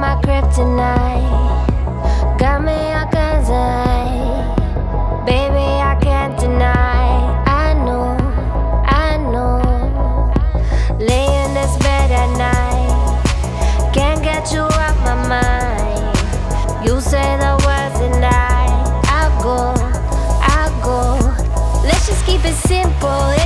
my kryptonite. Got me a high. Baby, I can't deny. I know, I know. Lay in this bed at night, can't get you off my mind. You say the words and I go. Let's just keep it simple.